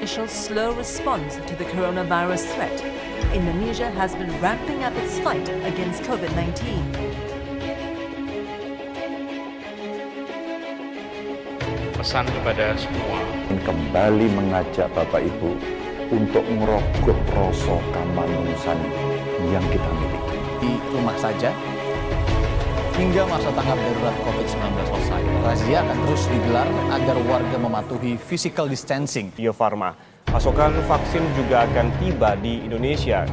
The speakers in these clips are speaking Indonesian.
initial slow response to the coronavirus threat, Indonesia has been ramping up its fight against COVID-19. Pesan kepada semua. Kembali mengajak Bapak Ibu untuk merogoh rasa kamanusiaan yang kita miliki. Di rumah saja, hingga masa tanggap darurat COVID-19 selesai. Razia akan terus digelar agar warga mematuhi physical distancing. Bio Farma, pasokan vaksin juga akan tiba di Indonesia.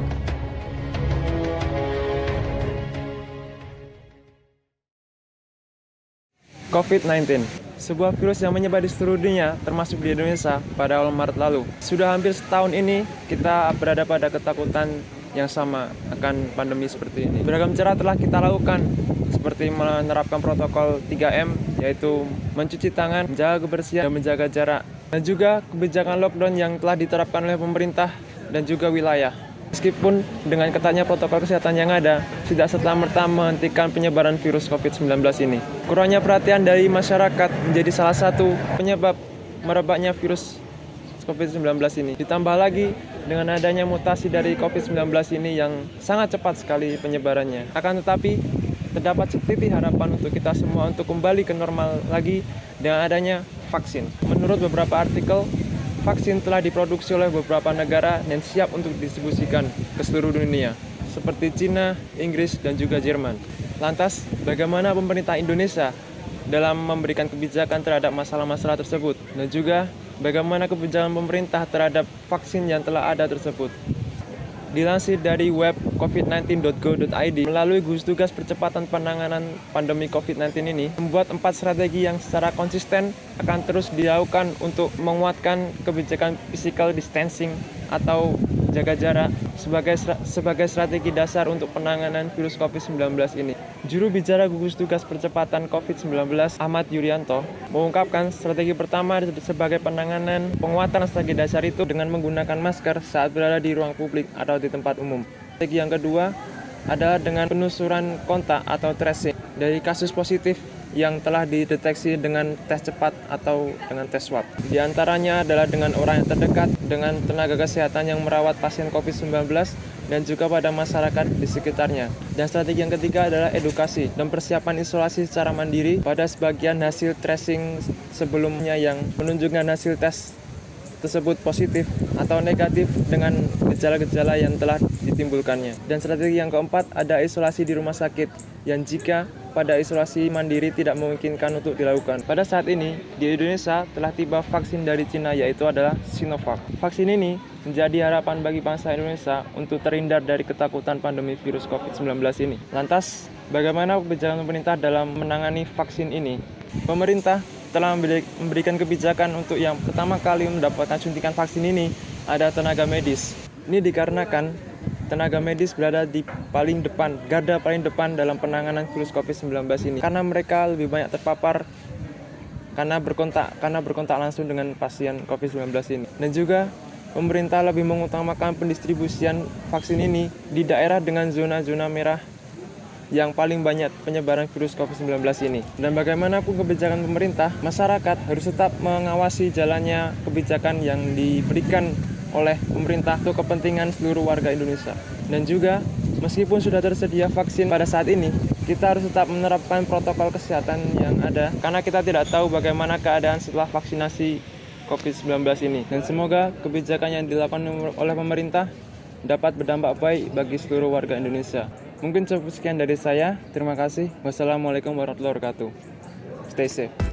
COVID-19, sebuah virus yang menyebar di seluruh dunia, termasuk di Indonesia pada awal Maret lalu. Sudah hampir setahun ini, kita berada pada ketakutan yang sama akan pandemi seperti ini. Beragam cara telah kita lakukan, seperti menerapkan protokol 3M, yaitu mencuci tangan, menjaga kebersihan, dan menjaga jarak. Dan juga kebijakan lockdown yang telah diterapkan oleh pemerintah dan juga wilayah. Meskipun dengan ketatnya protokol kesehatan yang ada, tidak serta-merta menghentikan penyebaran virus COVID-19 ini. Kurangnya perhatian dari masyarakat menjadi salah satu penyebab merebaknya virus COVID-19 ini. Ditambah lagi dengan adanya mutasi dari COVID-19 ini yang sangat cepat sekali penyebarannya. Akan tetapi, terdapat setitik harapan untuk kita semua untuk kembali ke normal lagi dengan adanya vaksin. Menurut beberapa artikel, vaksin telah diproduksi oleh beberapa negara dan siap untuk didistribusikan ke seluruh dunia, seperti Cina, Inggris, dan juga Jerman. Lantas, bagaimana pemerintah Indonesia dalam memberikan kebijakan terhadap masalah-masalah tersebut? Dan juga, bagaimana kebijakan pemerintah terhadap vaksin yang telah ada tersebut? Dilansir dari web covid19.go.id, melalui gugus tugas percepatan penanganan pandemi COVID-19 ini, membuat 4 strategi yang secara konsisten akan terus dilakukan untuk menguatkan kebijakan physical distancing atau jaga jarak sebagai strategi dasar untuk penanganan virus COVID-19 ini. Juru bicara gugus tugas percepatan COVID-19, Ahmad Yuryanto, mengungkapkan strategi pertama sebagai penanganan penguatan strategi dasar itu dengan menggunakan masker saat berada di ruang publik atau di tempat umum. Strategi yang kedua adalah dengan penelusuran kontak atau tracing dari kasus positif yang telah dideteksi dengan tes cepat atau dengan tes swab. Di antaranya adalah dengan orang yang terdekat, dengan tenaga kesehatan yang merawat pasien COVID-19, dan juga pada masyarakat di sekitarnya. Dan strategi yang ketiga adalah edukasi dan persiapan isolasi secara mandiri pada sebagian hasil tracing sebelumnya yang menunjukkan hasil tes tersebut positif atau negatif dengan gejala-gejala yang telah ditimbulkannya. Dan strategi yang keempat ada isolasi di rumah sakit yang jika pada isolasi mandiri tidak memungkinkan untuk dilakukan. Pada saat ini di Indonesia telah tiba vaksin dari Cina, yaitu adalah Sinovac. Vaksin ini menjadi harapan bagi bangsa Indonesia untuk terhindar dari ketakutan pandemi virus COVID-19 ini. Lantas, bagaimana kebijakan pemerintah dalam menangani vaksin ini? Pemerintah telah memberikan kebijakan untuk yang pertama kali mendapatkan suntikan vaksin ini ada tenaga medis. Ini dikarenakan tenaga medis berada di paling depan, garda paling depan dalam penanganan virus COVID-19 ini. Karena mereka lebih banyak terpapar karena berkontak langsung dengan pasien COVID-19 ini. Dan juga pemerintah lebih mengutamakan pendistribusian vaksin ini di daerah dengan zona-zona merah yang paling banyak penyebaran virus COVID-19 ini. Dan bagaimanapun kebijakan pemerintah, masyarakat harus tetap mengawasi jalannya kebijakan yang diberikan oleh pemerintah untuk kepentingan seluruh warga Indonesia. Dan juga, meskipun sudah tersedia vaksin pada saat ini, kita harus tetap menerapkan protokol kesehatan yang ada, karena kita tidak tahu bagaimana keadaan setelah vaksinasi COVID-19 ini. Dan semoga kebijakan yang dilakukan oleh pemerintah dapat berdampak baik bagi seluruh warga Indonesia. Mungkin cukup sekian dari saya. Terima kasih. Wassalamualaikum warahmatullahi wabarakatuh. Stay safe.